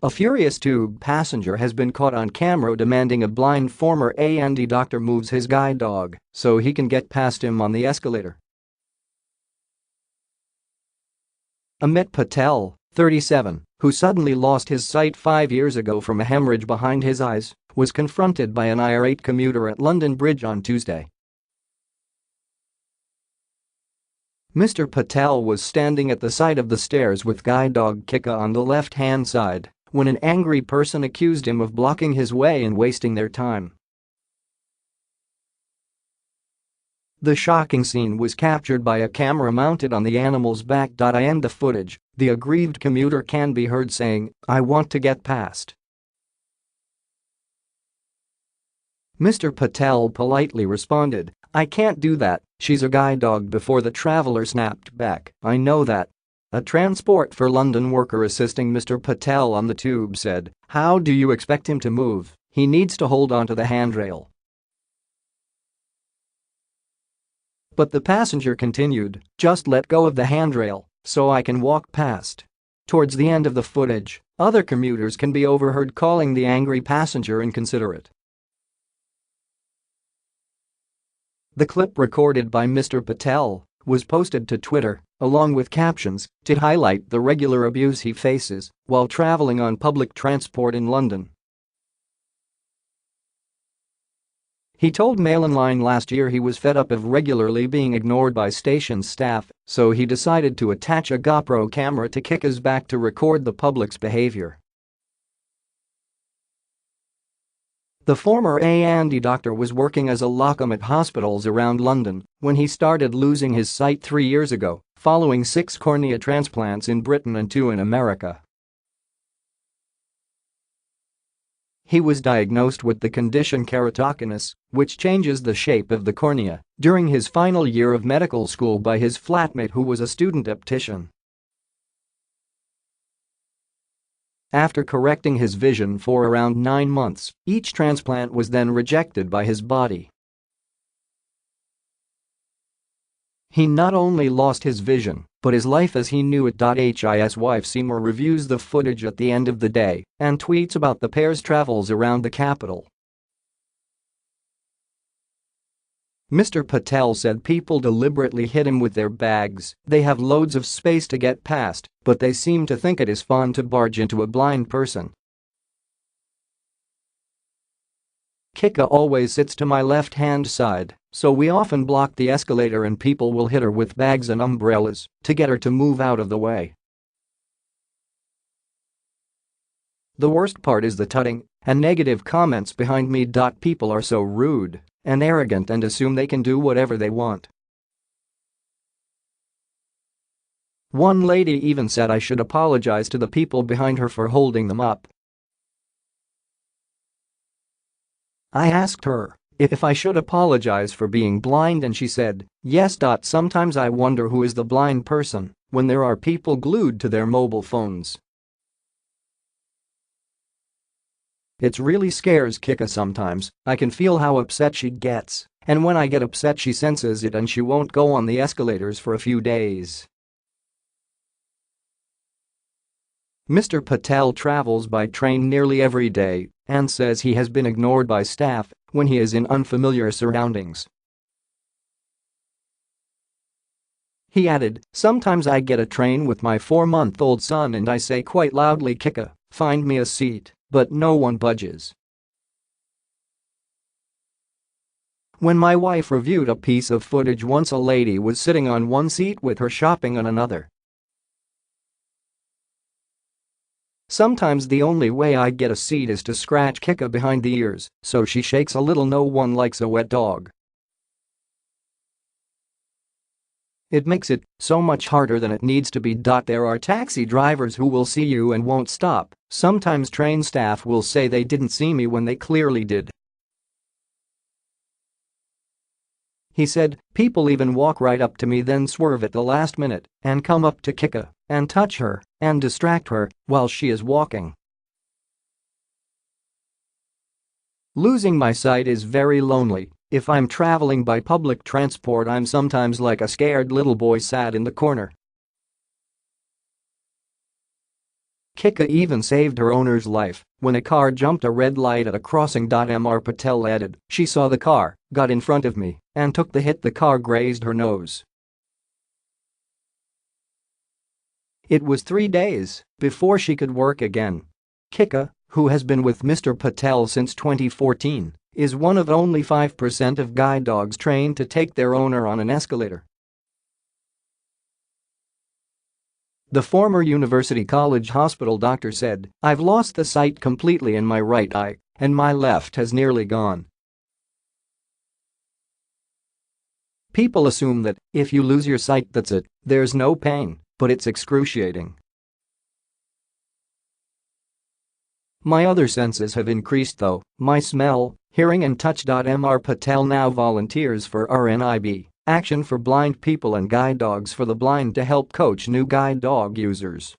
A furious tube passenger has been caught on camera demanding a blind former A&E doctor moves his guide dog so he can get past him on the escalator. Amit Patel, 37, who suddenly lost his sight 5 years ago from a hemorrhage behind his eyes, was confronted by an irate commuter at London Bridge on Tuesday. Mr. Patel was standing at the side of the stairs with guide dog Kika on the left-hand side when an angry person accused him of blocking his way and wasting their time. The shocking scene was captured by a camera mounted on the animal's back. In the footage, the aggrieved commuter can be heard saying, "I want to get past." Mr. Patel politely responded, "I can't do that, she's a guide dog," before the traveler snapped back, "I know that." A Transport for London worker assisting Mr. Patel on the tube said, "How do you expect him to move? He needs to hold onto the handrail." But the passenger continued, "Just let go of the handrail so I can walk past." Towards the end of the footage, other commuters can be overheard calling the angry passenger inconsiderate. The clip recorded by Mr. Patel was posted to Twitter, along with captions, to highlight the regular abuse he faces while traveling on public transport in London. He told Mail Online last year he was fed up of regularly being ignored by station staff, so he decided to attach a GoPro camera to Kika's back to record the public's behavior. The former A&E doctor was working as a locum at hospitals around London when he started losing his sight 3 years ago, following 6 cornea transplants in Britain and 2 in America. He was diagnosed with the condition keratoconus, which changes the shape of the cornea, during his final year of medical school by his flatmate who was a student optician. After correcting his vision for around 9 months, each transplant was then rejected by his body. He not only lost his vision, but his life as he knew it. His wife Seymour reviews the footage at the end of the day and tweets about the pair's travels around the capital. Mr. Patel said people deliberately hit him with their bags. "They have loads of space to get past, but they seem to think it is fun to barge into a blind person." Kika always sits to my left-hand side, so we often block the escalator and people will hit her with bags and umbrellas to get her to move out of the way. The worst part is the tutting and negative comments behind me. People are so rude and arrogant and assume they can do whatever they want. One lady even said I should apologize to the people behind her for holding them up. I asked her if I should apologize for being blind and she said, yes. Sometimes I wonder who is the blind person when there are people glued to their mobile phones. It really scares Kika sometimes. I can feel how upset she gets, and when I get upset she senses it and she won't go on the escalators for a few days. Mr. Patel travels by train nearly every day and says he has been ignored by staff when he is in unfamiliar surroundings. He added, "Sometimes I get a train with my 4-month-old son and I say quite loudly, 'Kika, find me a seat,' but no one budges." When my wife reviewed a piece of footage once, a lady was sitting on one seat with her shopping on another. "Sometimes the only way I get a seat is to scratch Kika behind the ears so she shakes a little. No one likes a wet dog. It makes it so much harder than it needs to be. There are taxi drivers who will see you and won't stop. Sometimes train staff will say they didn't see me when they clearly did." He said, "People even walk right up to me then swerve at the last minute and come up to Kika and touch her and distract her while she is walking." "Losing my sight is very lonely. If I'm traveling by public transport I'm sometimes like a scared little boy sat in the corner." Kika even saved her owner's life when a car jumped a red light at a crossing. Mr. Patel added, "She saw the car, got in front of me, and took the hit. The car grazed her nose." It was 3 days before she could work again. Kika, who has been with Mr. Patel since 2014, is one of only 5% of guide dogs trained to take their owner on an escalator. The former University College Hospital doctor said, "I've lost the sight completely in my right eye, and my left has nearly gone." People assume that if you lose your sight, that's it, there's no pain, but it's excruciating. "My other senses have increased though, my smell, hearing and touch." Mr. Patel now volunteers for RNIB, Action for Blind People and Guide Dogs for the Blind, to help coach new guide dog users.